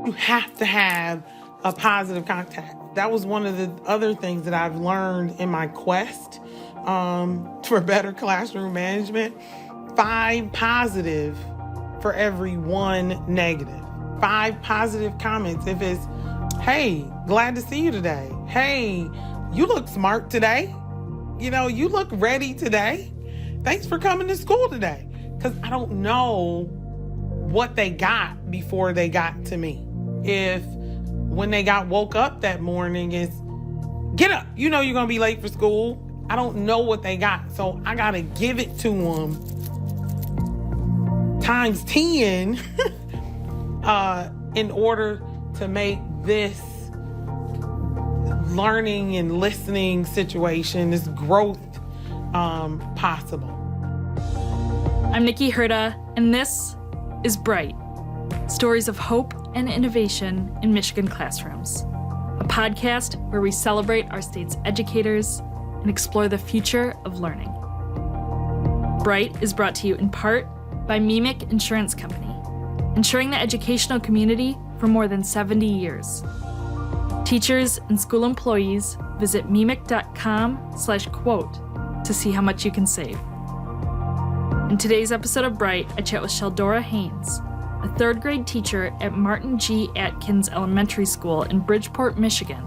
You have to have a positive contact. That was one of the other things that I've learned in my quest for better classroom management. 5 positive for every 1 negative. 5 positive comments. If it's, hey, glad to see you today. Hey, you look smart today. You look ready today. Thanks for coming to school today. Because I don't know what they got before they got to me. If when they woke up that morning is, get up, you're going to be late for school. I don't know what they got. So I got to give it to them times 10 in order to make this learning and listening situation, this growth possible. I'm Nikki Herda, and this is Bright, Stories of Hope and Innovation in Michigan Classrooms, a podcast where we celebrate our state's educators and explore the future of learning. Bright is brought to you in part by MEMIC Insurance Company, insuring the educational community for more than 70 years. Teachers and school employees visit memic.com/quote to see how much you can save. In today's episode of Bright, I chat with Cheldora Haynes, a 3rd grade teacher at Martin G. Atkins Elementary School in Bridgeport, Michigan,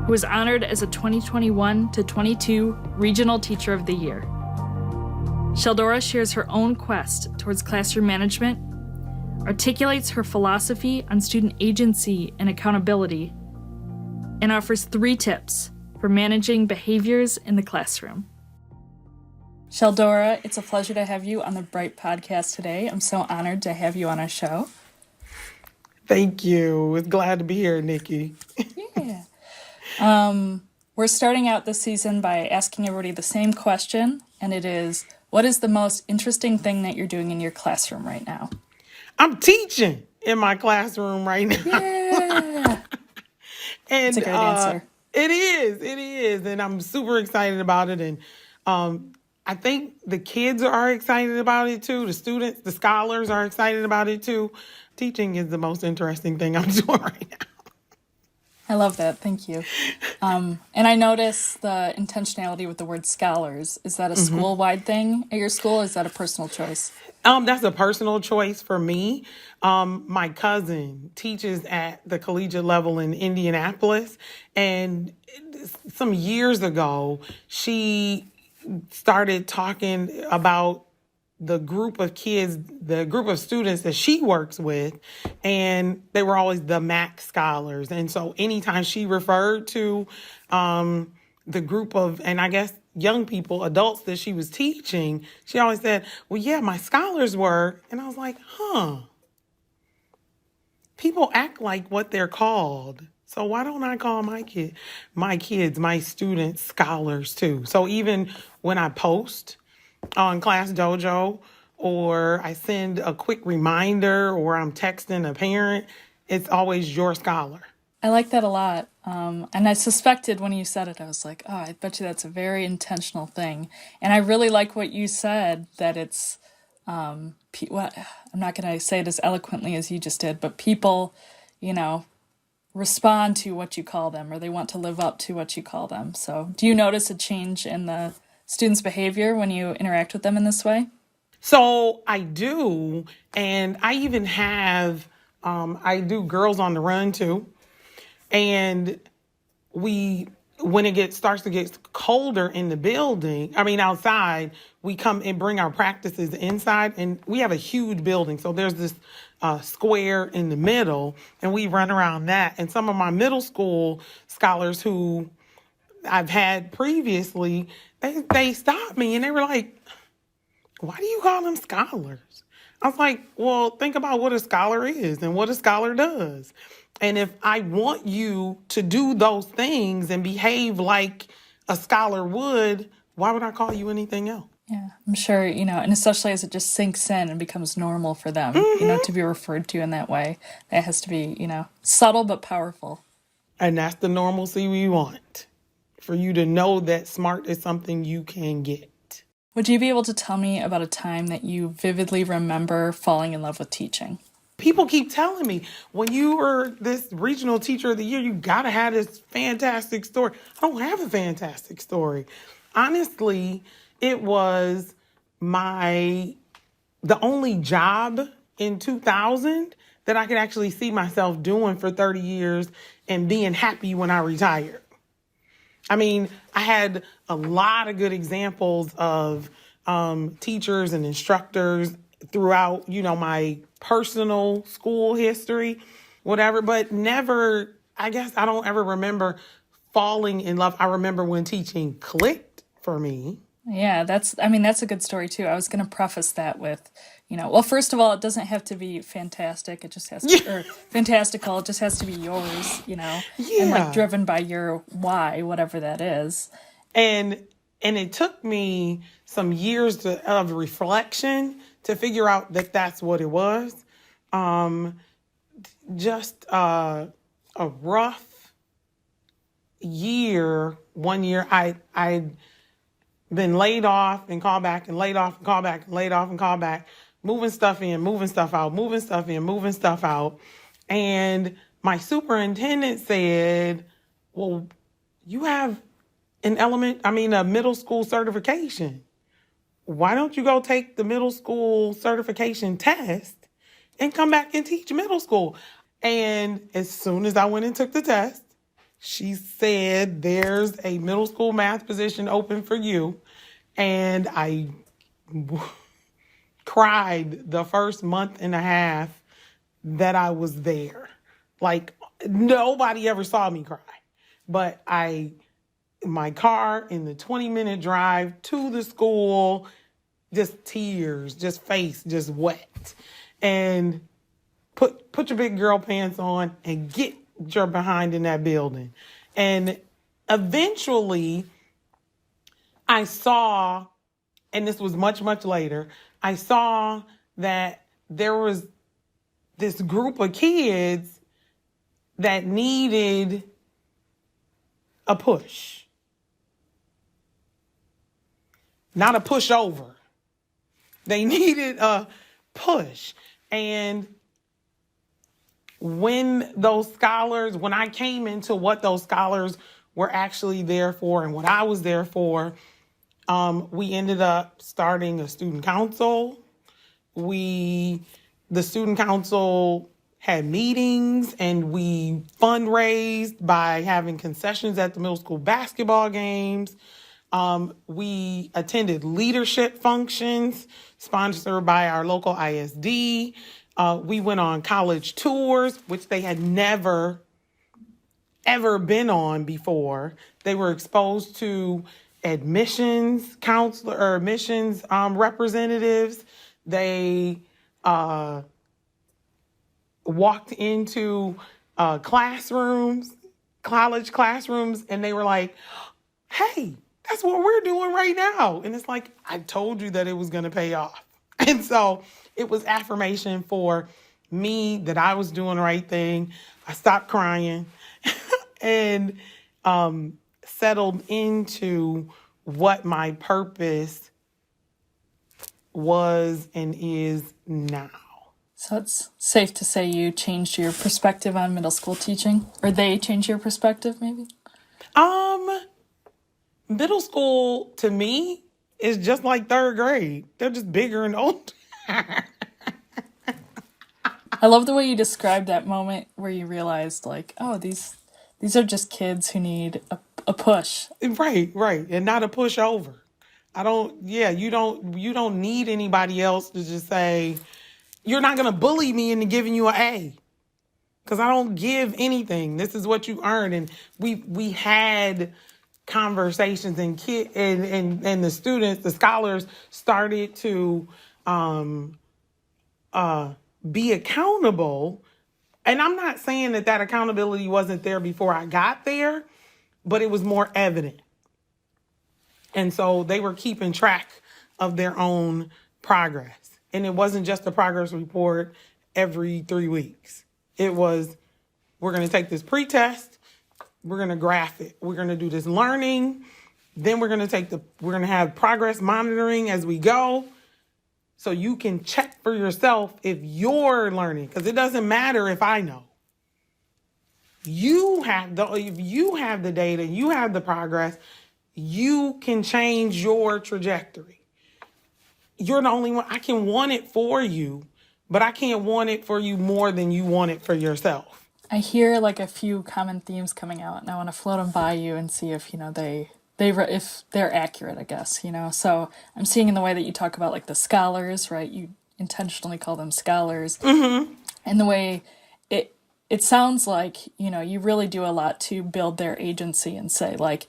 who was honored as a 2021-22 Regional Teacher of the Year. Cheldora shares her own quest towards classroom management, articulates her philosophy on student agency and accountability, and offers 3 tips for managing behaviors in the classroom. Cheldora, it's a pleasure to have you on the Bright podcast today. I'm so honored to have you on our show. Thank you. It's glad to be here, Nikki. Yeah. We're starting out this season by asking everybody the same question, and it is, what is the most interesting thing that you're doing in your classroom right now? I'm teaching in my classroom right now. Yeah. And that's a great answer. It is. And I'm super excited about it. And I think the kids are excited about it too. The students, the scholars are excited about it too. Teaching is the most interesting thing I'm doing right now. I love that. Thank you. And I notice the intentionality with the word scholars. Is that a school-wide thing at your school? Or is that a personal choice? That's a personal choice for me. My cousin teaches at the collegiate level in Indianapolis. And some years ago, she started talking about the group of kids, the group of students that she works with, and they were always the MAC scholars. And so anytime she referred to the group of, and I guess young people, adults that she was teaching, she always said, well, yeah, my scholars were. And I was like, people act like what they're called. So why don't I call my kids, my students, scholars too? So even when I post on Class Dojo, or I send a quick reminder, or I'm texting a parent, it's always your scholar. I like that a lot. And I suspected when you said it, I was like, oh, I bet you that's a very intentional thing. And I really like what you said, that it's, I'm not going to say it as eloquently as you just did, but people, respond to what you call them, or they want to live up to what you call them. So do you notice a change in the students' behavior when you interact with them in this way? So I do. And I even have, I do Girls on the Run too. And when it starts to get colder in the building, outside, we come and bring our practices inside, and we have a huge building. So there's this square in the middle, and we run around that. And some of my middle school scholars who I've had previously, they stopped me and they were like, why do you call them scholars? I was like, well, think about what a scholar is and what a scholar does. And if I want you to do those things and behave like a scholar would, why would I call you anything else? Yeah, I'm sure, and especially as it just sinks in and becomes normal for them, to be referred to in that way. That has to be, subtle but powerful. And that's the normalcy we want, for you to know that smart is something you can get. Would you be able to tell me about a time that you vividly remember falling in love with teaching? People keep telling me, when you were this regional teacher of the year, you gotta have this fantastic story. I don't have a fantastic story. Honestly, it was the only job in 2000 that I could actually see myself doing for 30 years and being happy when I retired. I mean, I had a lot of good examples of teachers and instructors throughout, my personal school history, whatever, but never, I guess I don't ever remember falling in love. I remember when teaching clicked for me. Yeah, that's a good story too. I was going to preface that with, well, first of all, it doesn't have to be fantastic. It just has to, or fantastical. It just has to be yours, and like driven by your why, whatever that is. And it took me some years of reflection to figure out that that's what it was. Just a rough year. 1 year, I'd been laid off and called back and laid off and called back and laid off and called back, moving stuff in, moving stuff out, moving stuff in, moving stuff out. And my superintendent said, well, you have a middle school certification. Why don't you go take the middle school certification test and come back and teach middle school? And as soon as I went and took the test, she said, there's a middle school math position open for you. And I cried the first month and a half that I was there. Like, nobody ever saw me cry. But my car in the 20-minute drive to the school, just tears, just face, just wet. And put your big girl pants on and get your behind in that building. And eventually I saw, and this was much, much later, I saw that there was this group of kids that needed a push. Not a pushover. They needed a push. And when I came into what those scholars were actually there for and what I was there for, we ended up starting a student council. The student council had meetings and we fundraised by having concessions at the middle school basketball games. We attended leadership functions sponsored by our local ISD. We went on college tours, which they had never, ever been on before. They were exposed to admissions counselor or admissions representatives. They walked into college classrooms, and they were like, hey, that's what we're doing right now. And it's like, I told you that it was going to pay off. And so it was affirmation for me that I was doing the right thing. I stopped crying and settled into what my purpose was and is now. So it's safe to say you changed your perspective on middle school teaching, or they changed your perspective maybe? Middle school to me is just like third grade. They're just bigger and older. I love the way you described that moment where you realized, like, oh, these are just kids who need a push. Right, and not a pushover. You don't need anybody else to just say, you're not going to bully me into giving you an A. Because I don't give anything. This is what you earn. And we had conversations, and the students, the scholars started to be accountable. And I'm not saying that accountability wasn't there before I got there, but it was more evident. And so they were keeping track of their own progress. And it wasn't just a progress report every 3 weeks. It was, we're going to take this pretest, we're going to graph it, we're going to do this learning, then we're going to have progress monitoring as we go. so you can check for yourself if you're learning, because it doesn't matter if I know. If you have the data, you have the progress, you can change your trajectory. You're the only one. I can want it for you, but I can't want it for you more than you want it for yourself. I hear like a few common themes coming out, and I want to float them by you and see if if they're accurate, I guess. So I'm seeing in the way that you talk about like the scholars, right? You intentionally call them scholars, and the way it sounds like you really do a lot to build their agency and say like,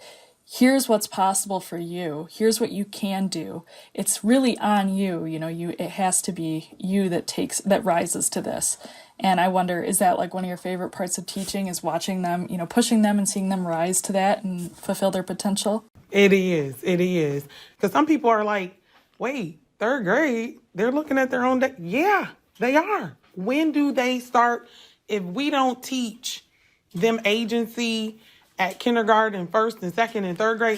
here's what's possible for you. Here's what you can do. It's really on you. It has to be you that rises to this. And I wonder, is that like one of your favorite parts of teaching, is watching them, pushing them and seeing them rise to that and fulfill their potential? It is. Because some people are like, wait, third grade, they're looking at their own day. Yeah, they are. When do they start? If we don't teach them agency at kindergarten, first and second and third grade,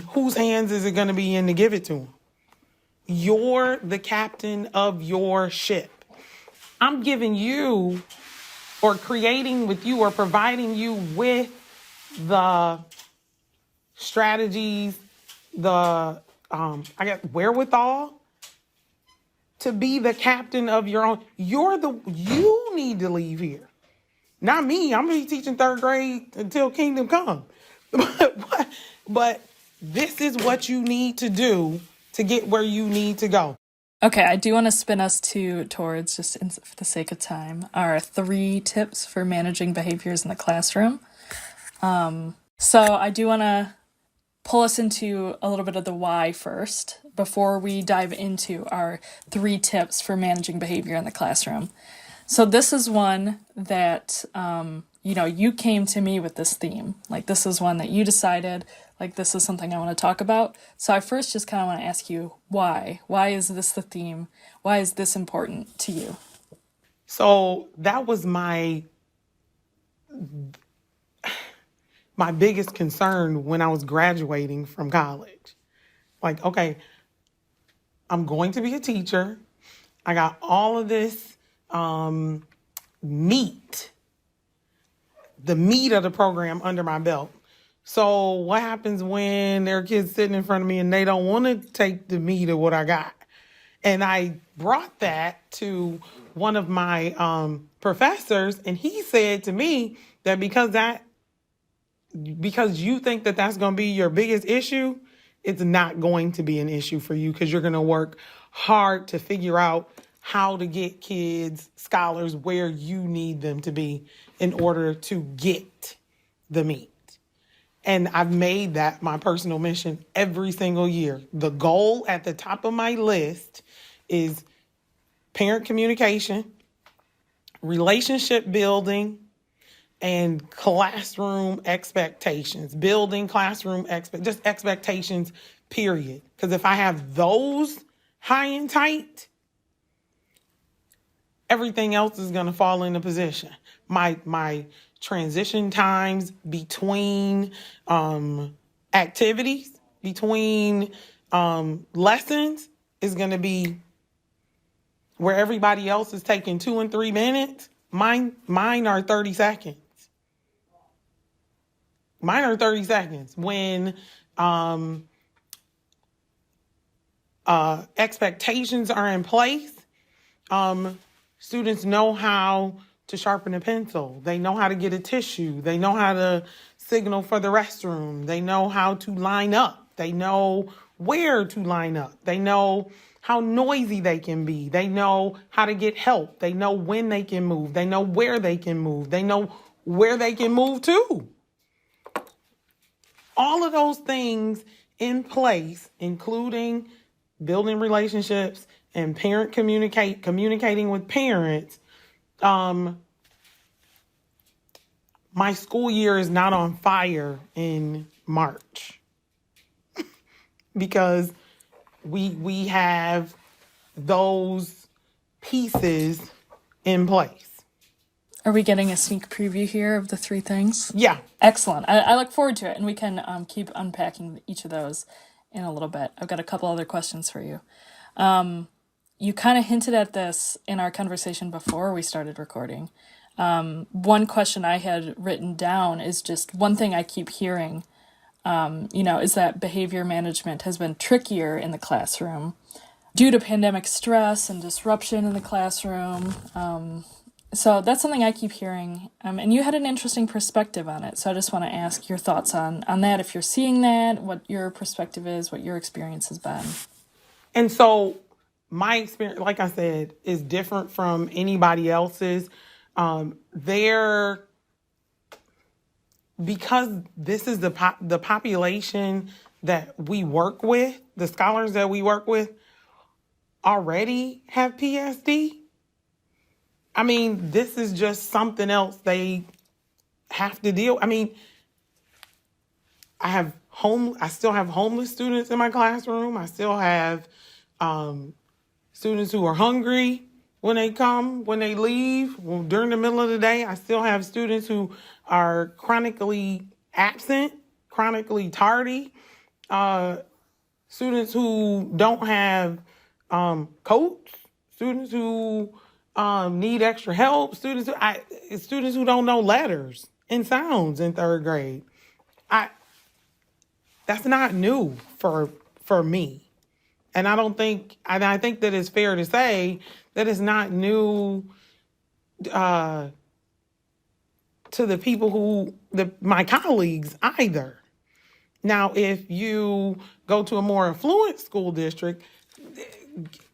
whose hands is it going to be in to give it to them? You're the captain of your ship. I'm giving you, or creating with you, or providing you with the strategies, the wherewithal to be the captain of your own. You need to leave here. Not me. I'm going to be teaching third grade until kingdom come. But this is what you need to do to get where you need to go. Okay, I do want to spin us towards, just for the sake of time, our 3 tips for managing behaviors in the classroom. So I do want to pull us into a little bit of the why first, before we dive into our 3 tips for managing behavior in the classroom. So this is one that, you came to me with this theme. Like, this is one that you decided, like, this is something I want to talk about. So I first just kind of want to ask you, why? Why is this the theme? Why is this important to you? So that was my biggest concern when I was graduating from college. Like, okay, I'm going to be a teacher. I got all of this meat of the program under my belt. So what happens when there are kids sitting in front of me and they don't want to take the meat of what I got? And I brought that to one of my professors, and he said to me that because you think that that's going to be your biggest issue, it's not going to be an issue for you, because you're going to work hard to figure out how to get kids, scholars, where you need them to be in order to get the meat. And I've made that my personal mission every single year. The goal at the top of my list is parent communication, relationship building, and classroom expectations. Building classroom expectations, period. Because if I have those high and tight, everything else is going to fall into position. My transition times between activities, between lessons, is going to be where everybody else is taking 2 and 3 minutes. Mine are 30 seconds. Mine are 30 seconds. When expectations are in place, students know how to sharpen a pencil. They know how to get a tissue. They know how to signal for the restroom. They know how to line up. They know where to line up. They know how noisy they can be. They know how to get help. They know when they can move. They know where they can move. They know where they can move to. All of those things in place, including building relationships and communicating with parents. My school year is not on fire in March because we have those pieces in place. Are we getting a sneak preview here of the 3 things? Yeah. Excellent. I look forward to it, and we can keep unpacking each of those in a little bit. I've got a couple other questions for you. You kind of hinted at this in our conversation before we started recording. One question I had written down is just one thing I keep hearing, is that behavior management has been trickier in the classroom due to pandemic stress and disruption in the classroom. So that's something I keep hearing. And you had an interesting perspective on it. So I just want to ask your thoughts on that, if you're seeing that, what your perspective is, what your experience has been. And so my experience, like I said, is different from anybody else's. Because this is the population that we work with, the scholars that we work with already have PSD. I mean, this is just something else they have to deal. I mean, I still have homeless students in my classroom. I still have students who are hungry when they leave, during the middle of the day. I still have students who are chronically absent, chronically tardy, students who don't have coats, students who need extra help, students who don't know letters and sounds in third grade. That's not new for me. And I think that it's fair to say that it's not new to the people my colleagues either. Now, if you go to a more affluent school district,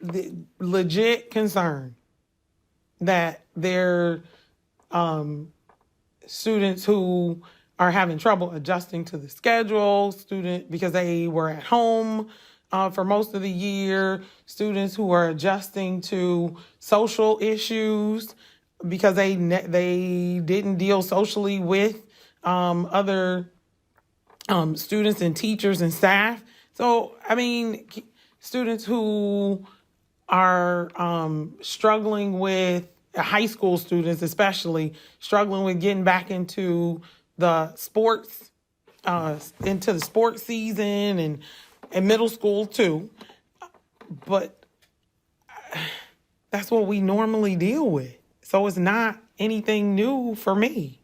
the legit concern that there are students who are having trouble adjusting to the schedule, because they were at home for most of the year, students who are adjusting to social issues because they didn't deal socially with other students and teachers and staff. So, I mean, students who are struggling with, high school students especially, struggling with getting back into the sports season, and middle school too. But that's what we normally deal with. So it's not anything new for me.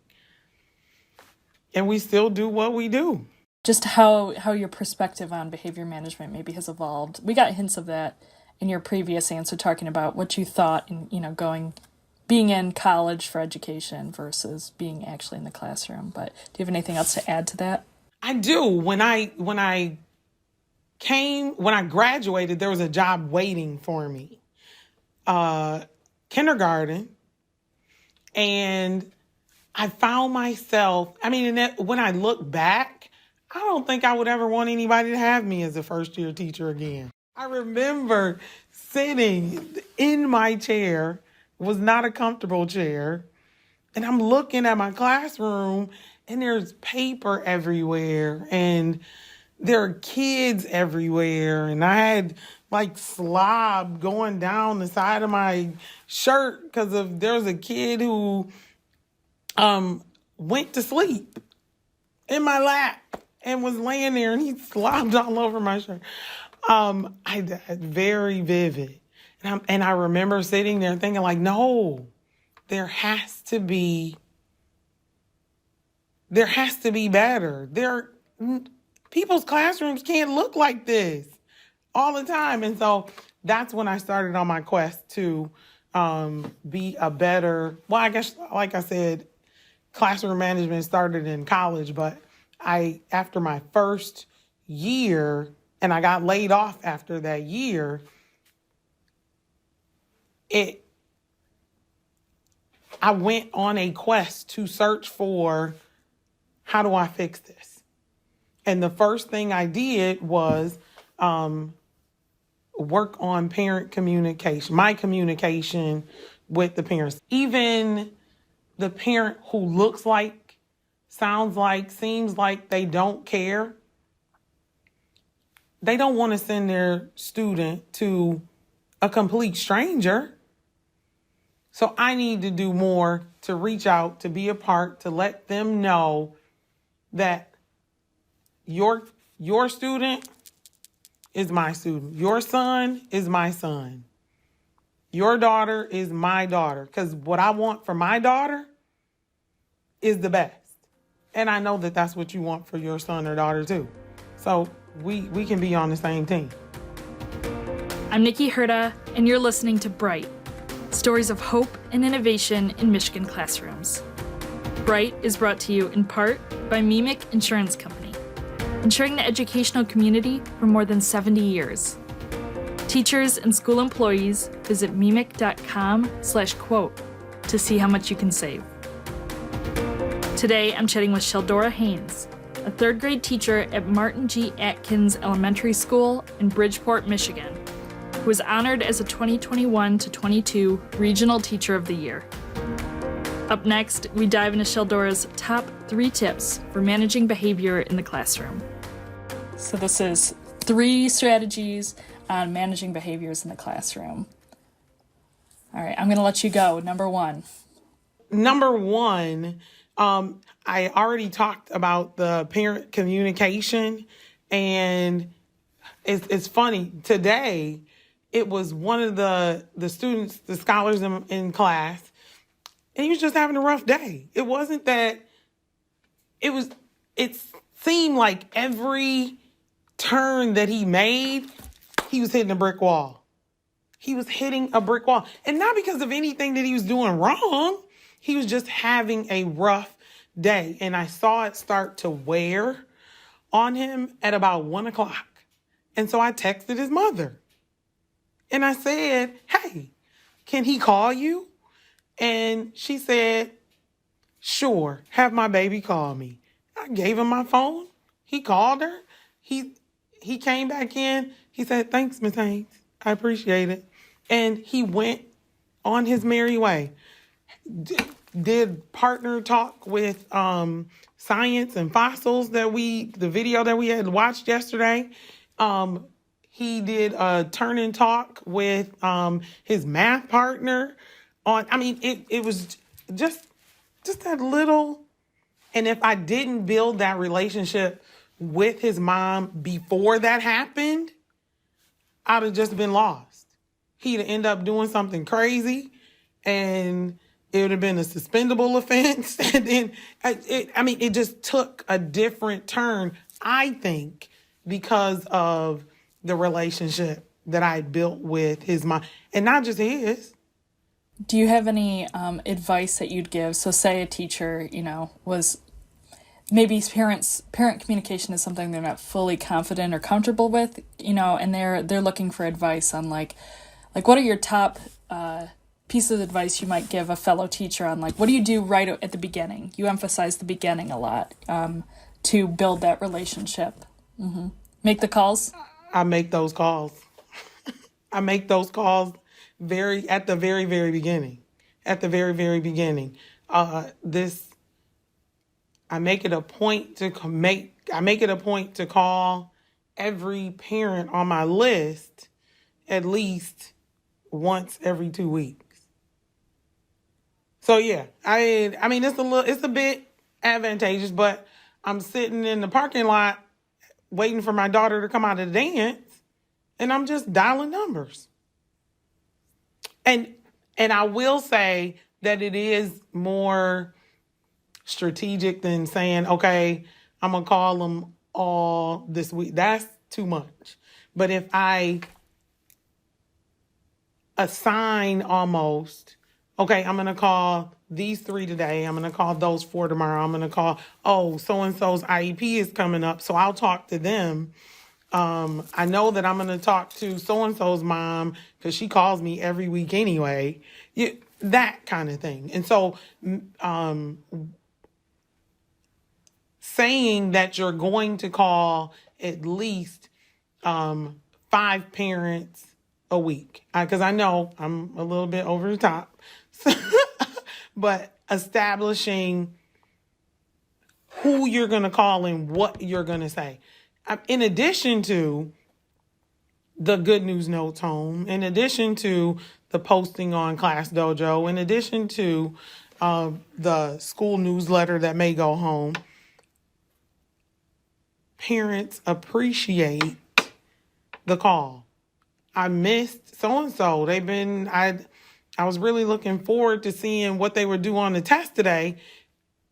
And we still do what we do. Just how your perspective on behavior management maybe has evolved. We got hints of that in your previous answer, talking about what you thought in, being in college for education versus being actually in the classroom. But do you have anything else to add to that? I do. When I graduated, there was a job waiting for me. Kindergarten. And I found myself, when I look back, I don't think I would ever want anybody to have me as a first-year teacher again. I remember sitting in my chair, was not a comfortable chair, and I'm looking at my classroom, and there's paper everywhere, and there are kids everywhere, and I had slob going down the side of my shirt because there's a kid who went to sleep in my lap and was laying there, and he slobbed all over my shirt. Very vivid. And I remember sitting there thinking no, there has to be better. People's classrooms can't look like this all the time. And so that's when I started on my quest to be a better, I guess, like I said, classroom management started in college, but after my first year, and I got laid off after that year, I went on a quest to search for, how do I fix this? And the first thing I did was work on parent communication, my communication with the parents. Even the parent who looks like, sounds like, seems like they don't care, they don't want to send their student to a complete stranger. So I need to do more to reach out, to be a part, to let them know that your student is my student. Your son is my son. Your daughter is my daughter. Because what I want for my daughter is the best. And I know that that's what you want for your son or daughter too. So we can be on the same team. I'm Nikki Herda, and you're listening to Bright, stories of hope and innovation in Michigan classrooms. Bright is brought to you in part by MEMIC Insurance Company, insuring the educational community for more than 70 years. Teachers and school employees visit memic.com/quote to see how much you can save. Today, I'm chatting with Cheldora Haynes, a third grade teacher at Martin G. Atkins Elementary School in Bridgeport, Michigan, who was honored as a 2021-22 Regional Teacher of the Year. Up next, we dive into Cheldora's top 3 tips for managing behavior in the classroom. So this is 3 strategies on managing behaviors in the classroom. All right, I'm going to let you go. Number 1. Number 1, I already talked about the parent communication, and it's funny. Today, it was one of the students, the scholars in class, and he was just having a rough day. It wasn't that, it seemed like every turn that he made, he was hitting a brick wall. He was hitting a brick wall. And not because of anything that he was doing wrong. He was just having a rough day. And I saw it start to wear on him at about 1:00. And so I texted his mother. And I said, hey, can he call you? And she said, sure, have my baby call me. I gave him my phone. He called her. He came back in. He said, thanks, Miss Haynes. I appreciate it. And he went on his merry way. Did partner talk with science and fossils the video that we had watched yesterday. He did a turn and talk with his math partner it was just that little. And if I didn't build that relationship with his mom before that happened, I'd have just been lost. He'd end up doing something crazy, and it would have been a suspendable offense. And then, it just took a different turn, I think, because of the relationship that I built with his mom, and not just his. Do you have any advice that you'd give? So say a teacher, was maybe parent communication is something they're not fully confident or comfortable with, and they're looking for advice on like what are your top pieces of advice you might give a fellow teacher on what do you do right at the beginning? You emphasize the beginning a lot to build that relationship. Mm-hmm. Make the calls. I make those calls. I make those calls at the very, very beginning. At the very, very beginning. I make it a point to call every parent on my list at least once every 2 weeks. So yeah, it's a bit advantageous, but I'm sitting in the parking lot waiting for my daughter to come out of the dance, and I'm just dialing numbers. And I will say that it is more strategic than saying, okay, I'm going to call them all this week. That's too much. But if I assign almost, okay, I'm going to call these 3 today. I'm going to call those 4 tomorrow. I'm going to call, so-and-so's IEP is coming up, so I'll talk to them. I know that I'm going to talk to so-and-so's mom because she calls me every week anyway. That kind of thing. And so saying that you're going to call at least 5 parents a week, because I know I'm a little bit over the top, but establishing who you're going to call and what you're going to say. In addition to the good news notes home, in addition to the posting on Class Dojo, in addition to the school newsletter that may go home, parents appreciate the call. I missed so-and-so. I was really looking forward to seeing what they would do on the test today,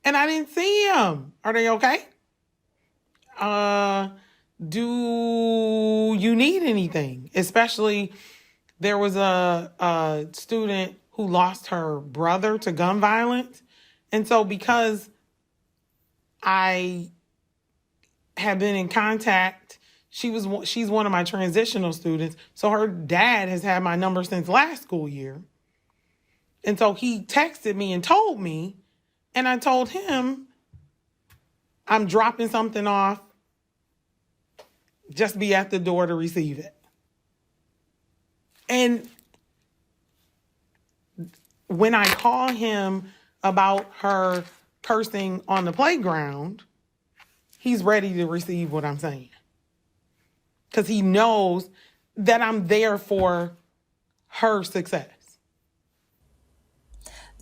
and I didn't see them. Are they okay? Do you need anything? Especially, there was a student who lost her brother to gun violence. And so because I have been in contact, she's one of my transitional students. So her dad has had my number since last school year. And so he texted me and told me, and I told him, I'm dropping something off. Just be at the door to receive it. And when I call him about her cursing on the playground, he's ready to receive what I'm saying. Because he knows that I'm there for her success.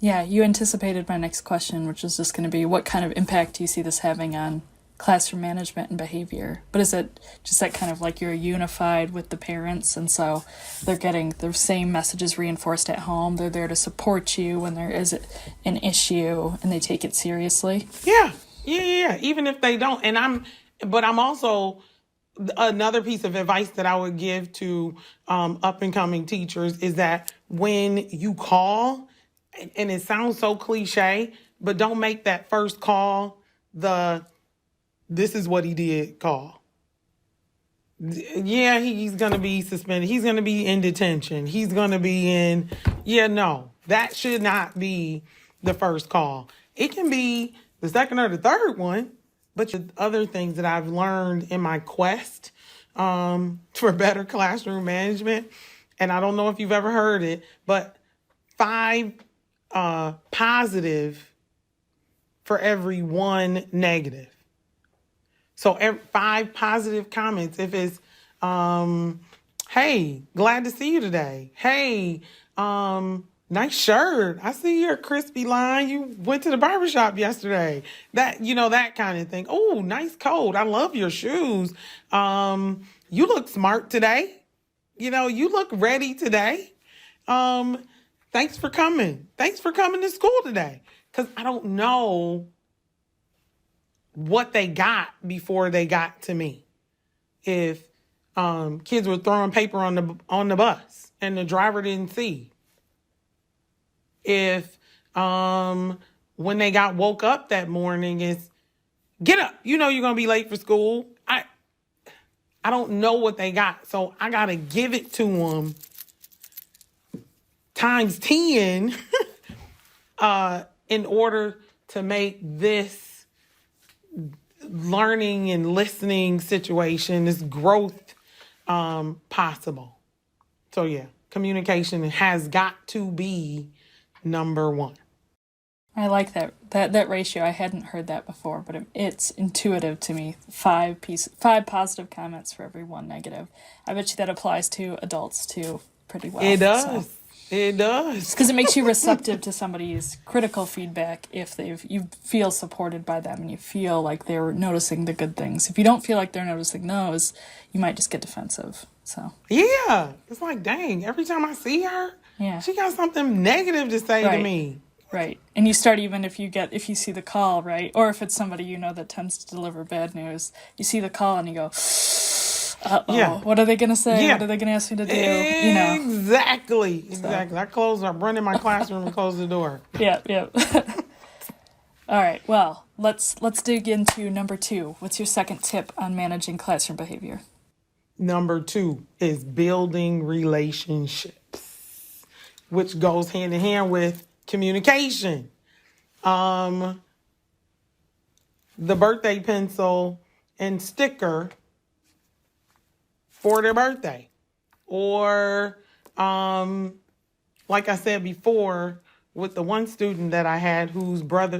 Yeah, you anticipated my next question, which was just going to be, what kind of impact do you see this having on classroom management and behavior? But is it just that kind of like you're unified with the parents, and so they're getting the same messages reinforced at home? They're there to support you when there is an issue, and they take it seriously? Yeah. Even if they don't. But I'm also, another piece of advice that I would give to up and coming teachers is that when you call, and it sounds so cliche, but don't make that first call this is what he did call. Yeah, he's going to be suspended. He's going to be in detention. He's going to be no, that should not be the first call. It can be the second or the third one, but the other things that I've learned in my quest for better classroom management, and I don't know if you've ever heard it, but 5 positive for every 1 negative. So 5 positive comments. If it's, hey, glad to see you today. Hey, nice shirt. I see your crispy line. You went to the barbershop yesterday. That kind of thing. Oh, nice coat. I love your shoes. You look smart today. You look ready today. Thanks for coming. Thanks for coming to school today. Because I don't know what they got before they got to me. If kids were throwing paper on the bus and the driver didn't see. If when they got woke up that morning, it's get up. You're gonna be late for school. I don't know what they got, so I gotta give it to them times 10 in order to make this learning and listening situation, this growth possible. So yeah, communication has got to be number 1. I like that ratio. I hadn't heard that before, but it's intuitive to me. 5 positive comments for every 1 negative. I bet you that applies to adults too pretty well. It does. So. It does. Because it makes you receptive to somebody's critical feedback if you feel supported by them and you feel like they're noticing the good things. If you don't feel like they're noticing those, you might just get defensive. So yeah, it's like, dang, every time I see her, she got something negative to say to me. Right. And you start, even if you see the call, right? Or if it's somebody that tends to deliver bad news, you see the call and you go, uh-oh, yeah. What are they going to say? Yeah. What are they going to ask me to do? Exactly. So. I run in my classroom and close the door. Yep. All right. Well, let's dig into number 2. What's your second tip on managing classroom behavior? Number 2 is building relationships, which goes hand in hand with communication. The birthday pencil and sticker for their birthday. Or, like I said before, with the one student that I had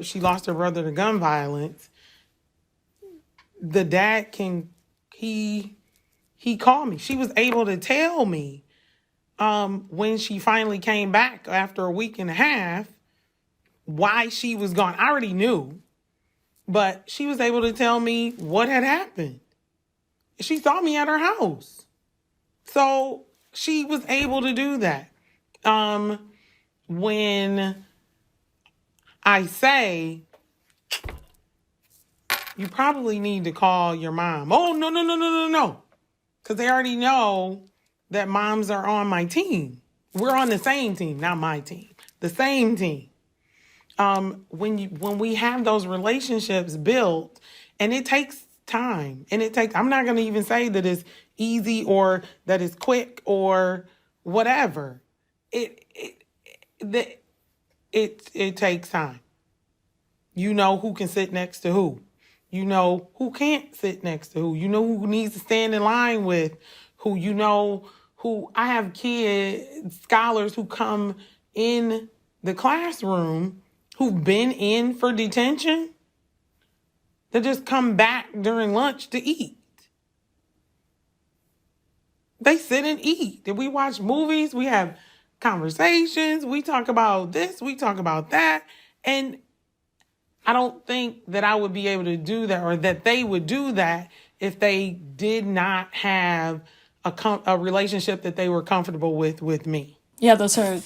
she lost her brother to gun violence, the dad he called me. She was able to tell me when she finally came back after a week and a half why she was gone. I already knew, but she was able to tell me what had happened. She saw me at her house. So she was able to do that. When I say, you probably need to call your mom. Oh, no. Because they already know that moms are on my team. We're on the same team, not my team. The same team. When we have those relationships built, and it takes time, and I'm not going to even say that it's easy or that it's quick or whatever. It takes time. You know who can sit next to who. You know who can't sit next to who. You know who needs to stand in line with who. You know who. I have kids, scholars who come in the classroom who've been in for detention that just come back during lunch to eat. They sit and eat. We watch movies. We have conversations. We talk about this. We talk about that. And I don't think that I would be able to do that, or that they would do that, if they did not have a relationship that they were comfortable with me. Yeah, those are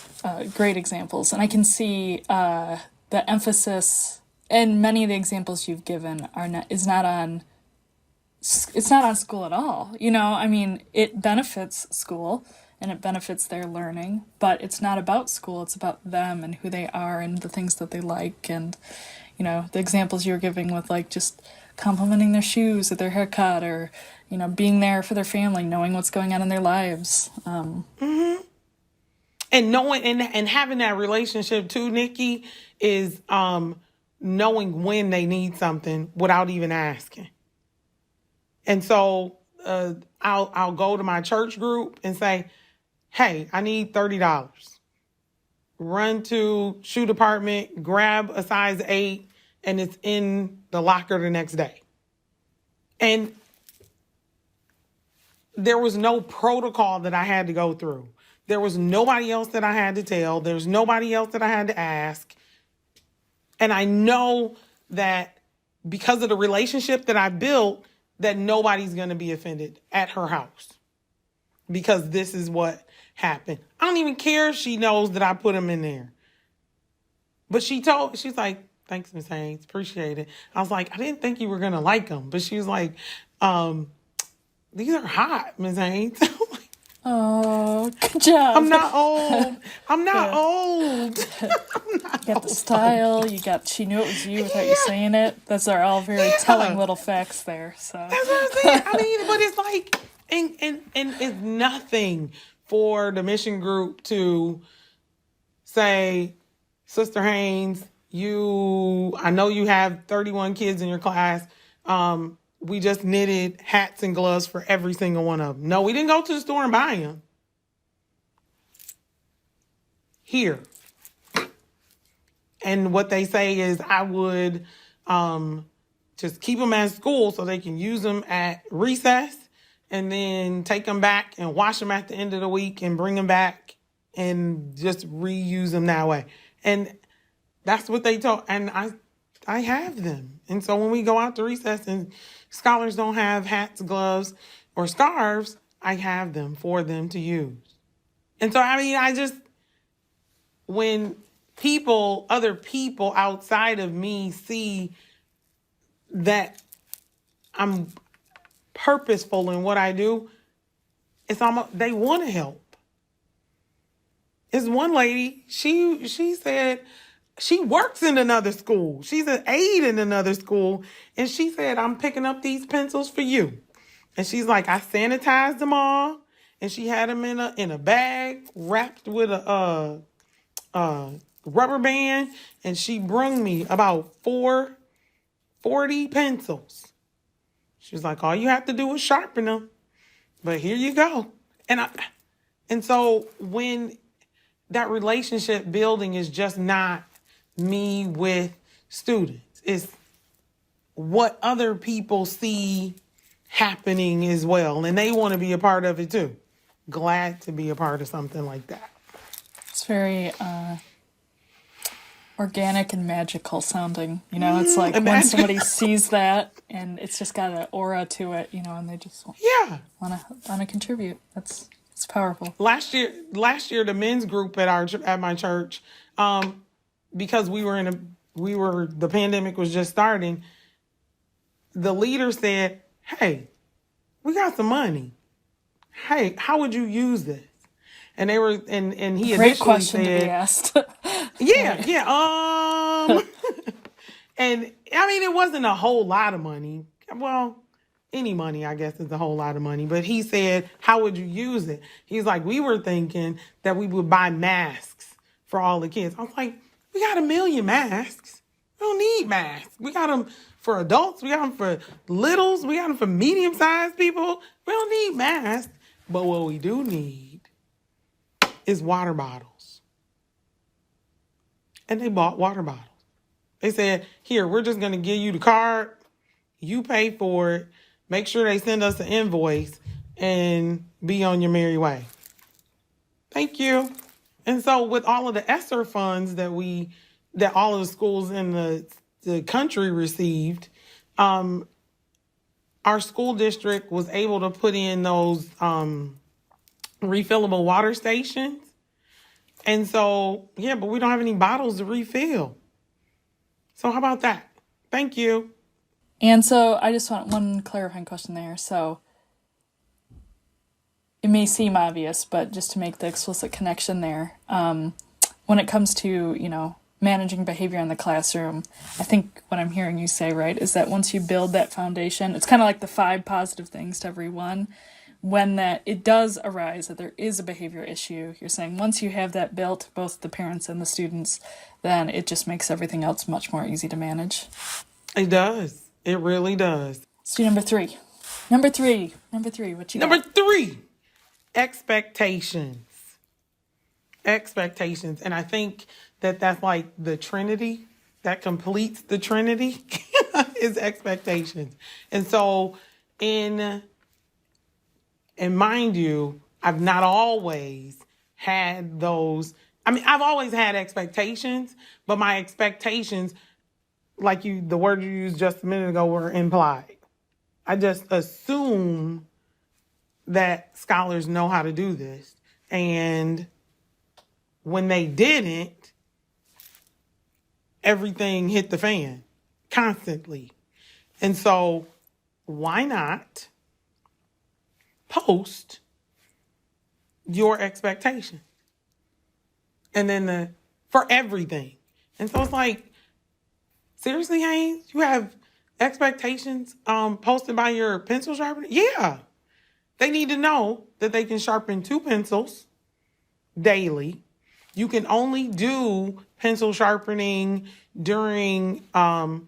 great examples. And I can see the emphasis in many of the examples you've given is not on school at all. You know, I mean, it benefits school and it benefits their learning, but it's not about school. It's about them and who they are and the things that they like. And, you know, the examples you were giving with like just complimenting their shoes or their haircut, or, you know, being there for their family, knowing what's going on in their lives. And knowing and having that relationship too, Nikki, is knowing when they need something without even asking. And so I'll go to my church group and say, hey, I need $30. Run to shoe department, grab a size 8, and it's in the locker the next day. And there was no protocol that I had to go through. There was nobody else that I had to tell. There's nobody else that I had to ask. And I know that because of the relationship that I built, that nobody's going to be offended at her house, because this is what happened. I don't even care if she knows that I put them in there. But she's like, thanks, Miss Haynes, appreciate it. I was like, I didn't think you were going to like them. But she was like, these are hot, Miss Haynes. Oh, good job. I'm not old. I'm not old. You got the style. She knew it was you without you saying it. Those are all very telling little facts there. So that's what I'm saying. I mean, but it's like, and it's nothing for the mission group to say, Sister Haynes, I know you have 31 kids in your class. We just knitted hats and gloves for every single one of them. No, we didn't go to the store and buy them. Here. And what they say is I would just keep them at school so they can use them at recess, and then take them back and wash them at the end of the week and bring them back and just reuse them that way. And that's what they told. And I have them. And so when we go out to recess and scholars don't have hats, gloves, or scarves, I have them for them to use. And so, I mean, when other people outside of me see that I'm purposeful in what I do, it's almost, they want to help. It's one lady, she said, she works in another school. She's an aide in another school. And she said, I'm picking up these pencils for you. And she's like, I sanitized them all. And she had them in a bag wrapped with a rubber band. And she brung me about 40 pencils. She was like, all you have to do is sharpen them. But here you go. And so when that relationship building is just not me with students, it's what other people see happening as well, and they want to be a part of it too. Glad to be a part of something like that. It's very organic and magical sounding. It's like when somebody sees that and it's just got an aura to it, and they just want to contribute. It's powerful. Last year, the men's group at my church, because the pandemic was just starting. The leader said, "Hey, we got some money. Hey, how would you use this?" And they were, and he Great initially question said, to be asked. And I mean, it wasn't a whole lot of money. Well, any money, I guess, is a whole lot of money. But he said, how would you use it? He's like, we were thinking that we would buy masks for all the kids. I was like, we got 1 million masks. We don't need masks. We got them for adults. We got them for littles. We got them for medium-sized people. We don't need masks. But what we do need is water bottles. And they bought water bottles. They said, here, we're just going to give you the card. You pay for it. Make sure they send us an invoice and be on your merry way. Thank you. And so with all of the ESSER funds that all of the schools in the country received, our school district was able to put in those refillable water stations. And so, but we don't have any bottles to refill. So how about that? Thank you. And so I just want one clarifying question there. So it may seem obvious, but just to make the explicit connection there, when it comes to, managing behavior in the classroom, I think what I'm hearing you say, right, is that once you build that foundation, it's kind of like the 5 positive things to every one. When it does arise that there is a behavior issue, you're saying once you have that built, both the parents and the students, then it just makes everything else much more easy to manage. It does. It really does. Let's do number 3. Number three, what you got? Number 3, expectations. Expectations. And I think that's like the Trinity that completes the Trinity is expectations. And so and mind you, I've not always had those. I mean, I've always had expectations, but my expectations, like the word you used just a minute ago, were implied. I just assume that scholars know how to do this. And when they didn't, everything hit the fan constantly. And so why not post your expectation? And then for everything. And so it's like, seriously, Haynes, you have expectations posted by your pencil sharpener? Yeah. They need to know that they can sharpen 2 pencils daily. You can only do pencil sharpening during the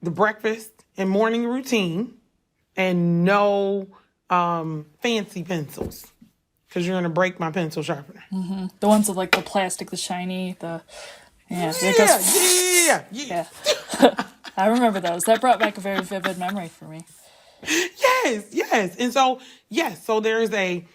breakfast and morning routine, and no fancy pencils, because you're going to break my pencil sharpener. Mm-hmm. The ones with like the plastic, the shiny, yeah. I remember those. That brought back a very vivid memory for me. Yes. And so, so there's a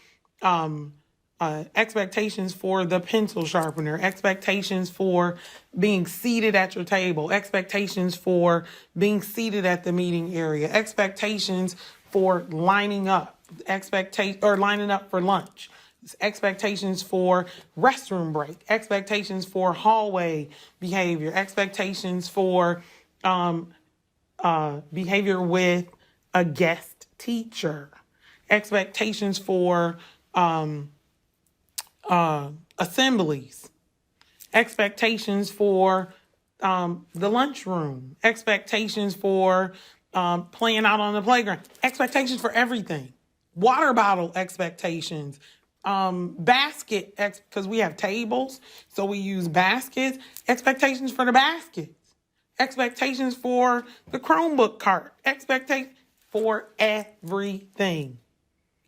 expectations for the pencil sharpener, expectations for being seated at your table, expectations for being seated at the meeting area, expectations for lining up, lining up for lunch, expectations for restroom break, expectations for hallway behavior, expectations for behavior with a guest teacher, expectations for assemblies, expectations for the lunchroom, expectations for playing out on the playground, expectations for everything, water bottle expectations, basket, because we have tables, so we use baskets, expectations for the baskets, expectations for the Chromebook cart, expectations for everything,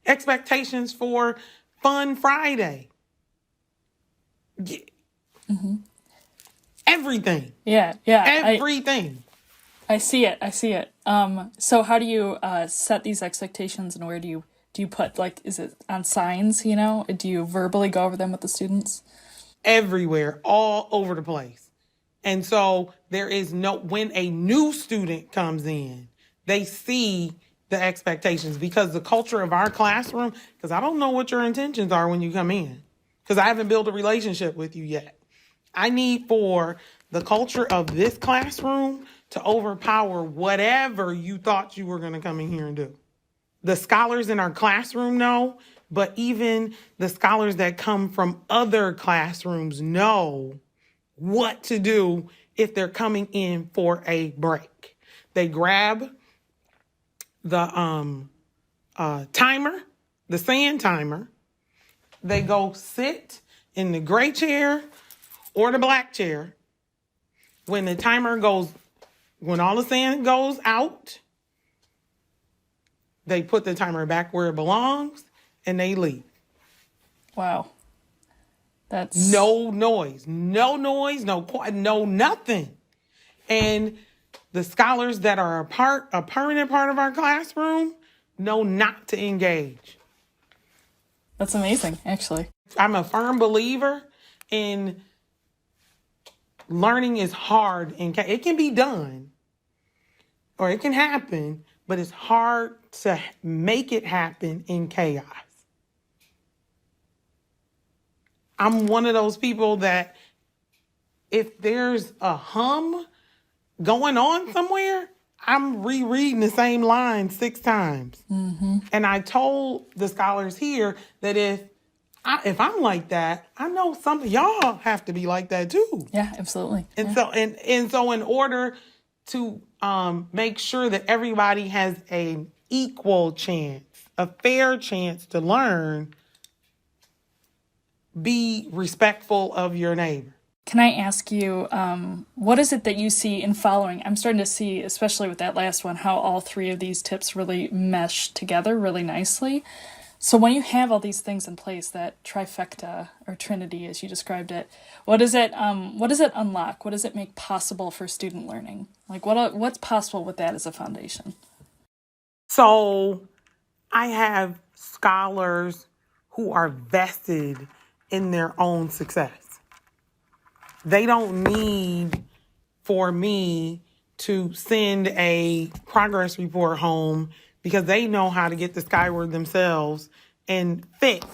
expectations for Fun Friday. Yeah. Mm-hmm. Everything. Yeah. Everything. I see it. So how do you set these expectations, and where do you put, like, is it on signs, Do you verbally go over them with the students? Everywhere, all over the place. And so when a new student comes in, they see the expectations, because the culture of our classroom, because I don't know what your intentions are when you come in, because I haven't built a relationship with you yet. I need for the culture of this classroom to overpower whatever you thought you were going to come in here and do. The scholars in our classroom know, but even the scholars that come from other classrooms know what to do if they're coming in for a break. They grab the timer, the sand timer. They go sit in the gray chair or the black chair. When all the sand goes out, they put the timer back where it belongs and they leave. Wow. That's No noise, no nothing. And the scholars that are a permanent part of our classroom know not to engage. That's amazing, actually. I'm a firm believer in learning is hard and it can be done or it can happen, but it's hard to make it happen in chaos. I'm one of those people that if there's a hum going on somewhere, I'm rereading the same line 6 times. Mm-hmm. And I told the scholars here that if I'm like that, I know some of y'all have to be like that too. Yeah, absolutely. And so in order to make sure that everybody has an equal chance, a fair chance to learn, be respectful of your neighbor. Can I ask you, what is it that you see in following? I'm starting to see, especially with that last one, how all 3 of these tips really mesh together really nicely. So when you have all these things in place, that trifecta or trinity, as you described it, what does it unlock? What does it make possible for student learning? Like what's possible with that as a foundation? So I have scholars who are vested in their own success. They don't need for me to send a progress report home because they know how to get to Skyward themselves and fix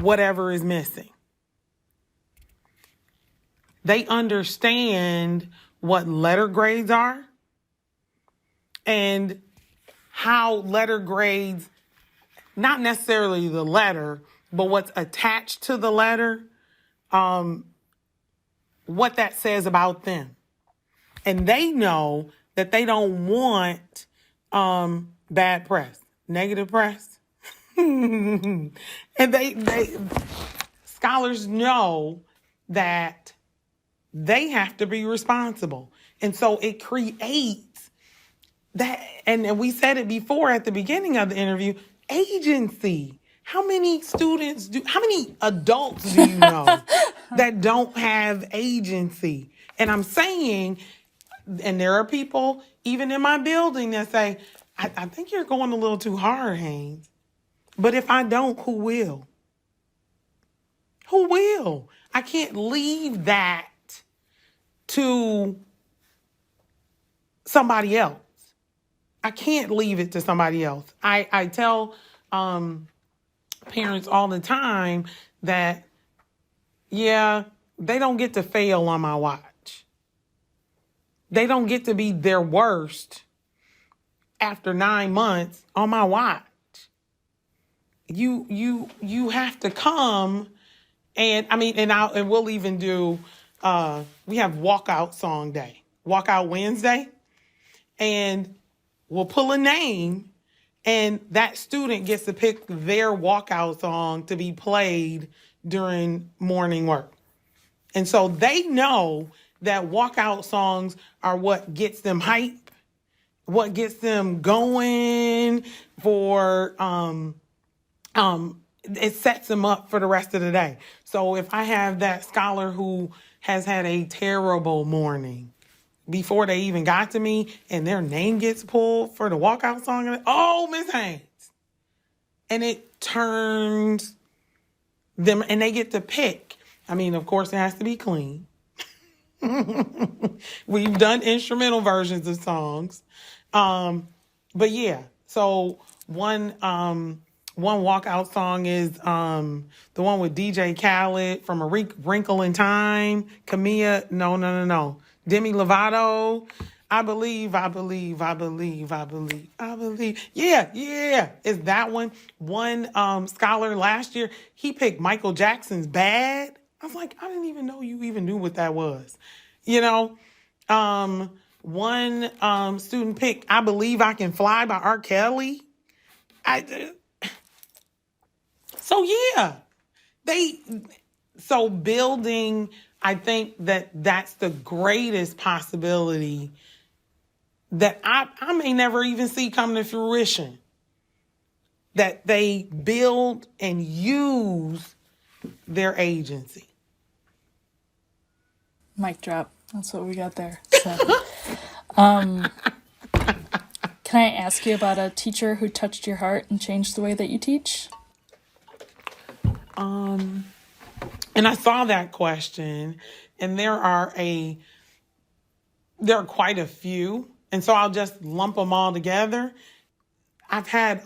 whatever is missing. They understand what letter grades are and how letter grades, not necessarily the letter, but what's attached to the letter, what that says about them. And they know that they don't want bad press, negative press. And they scholars know that they have to be responsible. And so it creates that, and we said it before at the beginning of the interview, agency. How many adults do you know that don't have agency? And I'm saying, and there are people even in my building that say, I think you're going a little too hard, Haynes. But if I don't, who will? Who will? I can't leave that to somebody else. I can't leave it to somebody else. I tell parents all the time that, yeah, they don't get to fail on my watch. They don't get to be their worst after 9 months on my watch. You have to come and we'll even do, we have walkout song day, walkout Wednesday, and we'll pull a name and that student gets to pick their walkout song to be played during morning work. And so they know that walkout songs are what gets them hype, what gets them going for, it sets them up for the rest of the day. So if I have that scholar who has had a terrible morning before they even got to me and their name gets pulled for the walkout song, oh, Miss Haynes. And it turns them and they get to pick. I mean, of course, it has to be clean. We've done instrumental versions of songs. But yeah, so one walkout song is the one with DJ Khaled from A Wrinkle in Time. Camilla, no. Demi Lovato. I believe. Yeah. Is that one? One scholar last year, he picked Michael Jackson's Bad. I was like, I didn't even know you even knew what that was. You know? One student picked I Believe I Can Fly by R. Kelly. So yeah, so building, I think that's the greatest possibility that I may never even see come to fruition. That they build and use their agency. Mic drop. That's what we got there. So, can I ask you about a teacher who touched your heart and changed the way that you teach? And I saw that question, and there are quite a few, and so I'll just lump them all together. I've had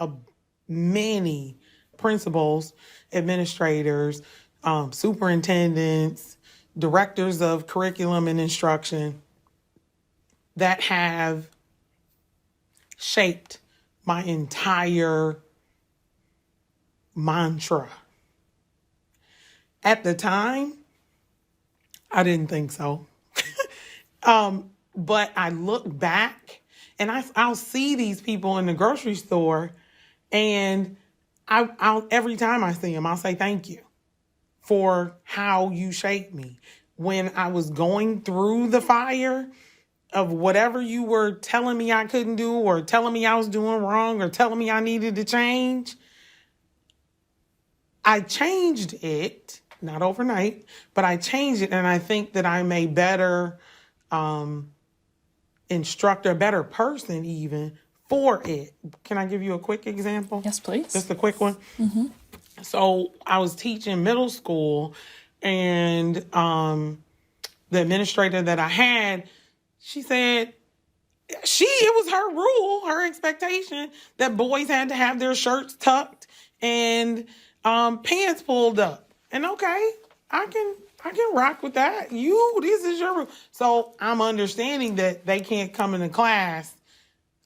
many principals, administrators, superintendents, directors of curriculum and instruction that have shaped my entire mantra. At the time, I didn't think so. But I look back and I'll see these people in the grocery store, and I'll every time I see them, I'll say thank you for how you shaped me. When I was going through the fire of whatever you were telling me I couldn't do, or telling me I was doing wrong, or telling me I needed to change, I changed it, not overnight, but I changed it, and I think that I'm a better instructor, a better person even for it. Can I give you a quick example? Yes, please. Just a quick one. Mm-hmm. So I was teaching middle school, and the administrator that I had, she said it was her rule, her expectation that boys had to have their shirts tucked and pants pulled up. And okay, I can rock with that. This is your rule. So I'm understanding that they can't come into class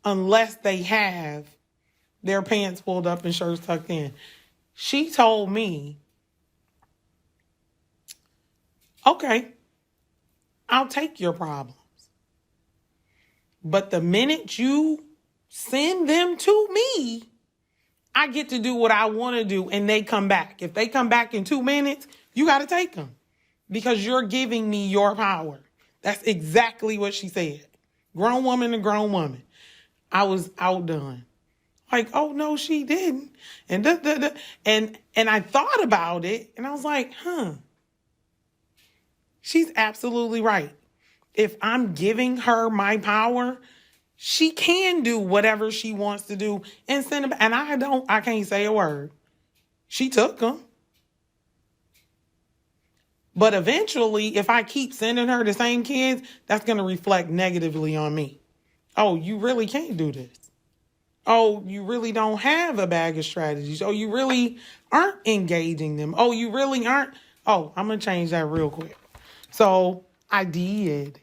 unless they have their pants pulled up and shirts tucked in. She told me, okay, I'll take your problems. But the minute you send them to me, I get to do what I want to do, and they come back. If they come back in 2 minutes, you got to take them because you're giving me your power. That's exactly what she said. Grown woman to grown woman. I was outdone. Like, oh, no, she didn't. And and I thought about it, and I was like, she's absolutely right. If I'm giving her my power, she can do whatever she wants to do and send them. And I can't say a word. She took them. But eventually, if I keep sending her the same kids, that's going to reflect negatively on me. Oh, you really can't do this. Oh, you really don't have a bag of strategies. Oh, you really aren't engaging them. Oh, you really aren't. Oh, I'm going to change that real quick. So I did.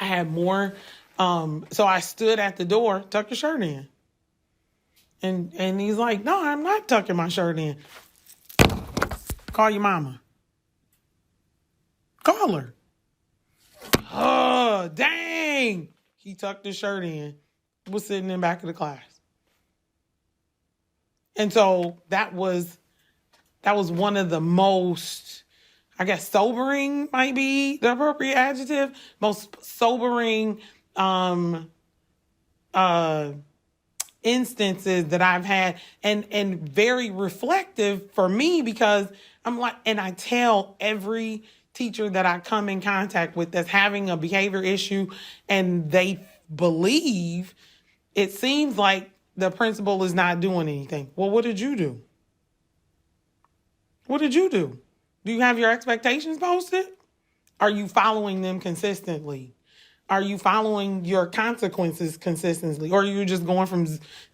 I had more. So I stood at the door, tuck your shirt in. And he's like, no, I'm not tucking my shirt in. Call your mama. Call her. Oh, dang. He tucked his shirt in, was sitting in the back of the class. And so that was one of the most, I guess, sobering might be the appropriate adjective, most sobering instances that I've had, and very reflective for me, because I'm like, and I tell every teacher that I come in contact with that's having a behavior issue and they believe it seems like the principal is not doing anything. Well, what did you do? What did you do? Do you have your expectations posted? Are you following them consistently? Are you following your consequences consistently? Or are you just going from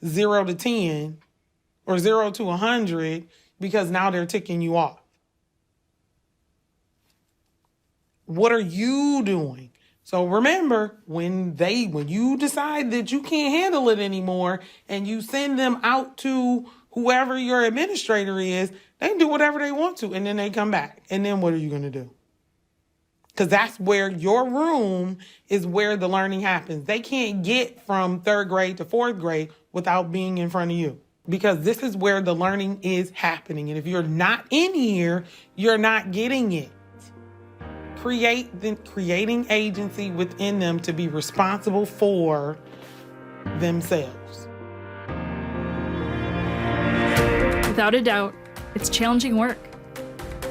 0 to 10 or 0 to 100 because now they're ticking you off? What are you doing? So remember, when you decide that you can't handle it anymore and you send them out to whoever your administrator is, they can do whatever they want to, and then they come back. And then what are you going to do? Because that's where your room is where the learning happens. They can't get from 3rd grade to 4th grade without being in front of you, because this is where the learning is happening. And if you're not in here, you're not getting it. Creating agency within them to be responsible for themselves. Without a doubt, it's challenging work.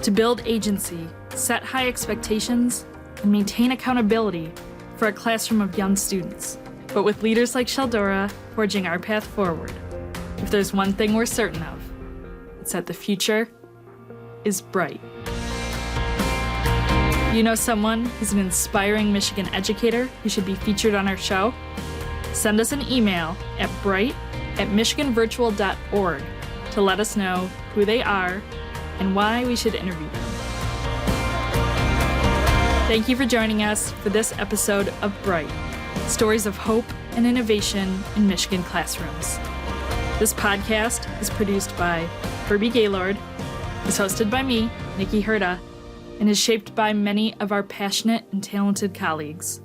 To build agency, set high expectations, and maintain accountability for a classroom of young students. But with leaders like Cheldora forging our path forward, if there's one thing we're certain of, it's that the future is bright. You know someone who's an inspiring Michigan educator who should be featured on our show? Send us an email at bright@michiganvirtual.org to let us know who they are and why we should interview them. Thank you for joining us for this episode of Bright, Stories of Hope and Innovation in Michigan Classrooms. This podcast is produced by Herbie Gaylord, is hosted by me, Nikki Herda, and is shaped by many of our passionate and talented colleagues.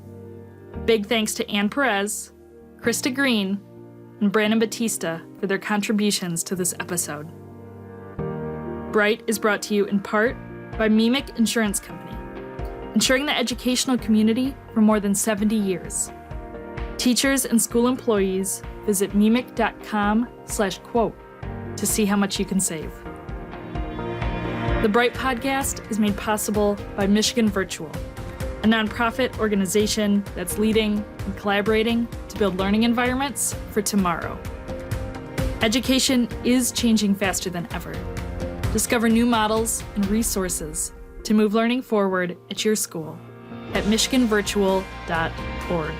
Big thanks to Ann Perez, Krista Green, and Brandon Batista for their contributions to this episode. Bright is brought to you in part by MEMIC Insurance Company, ensuring the educational community for more than 70 years. Teachers and school employees visit memic.com/quote to see how much you can save. The Bright Podcast is made possible by Michigan Virtual, a nonprofit organization that's leading and collaborating to build learning environments for tomorrow. Education is changing faster than ever. Discover new models and resources to move learning forward at your school at michiganvirtual.org.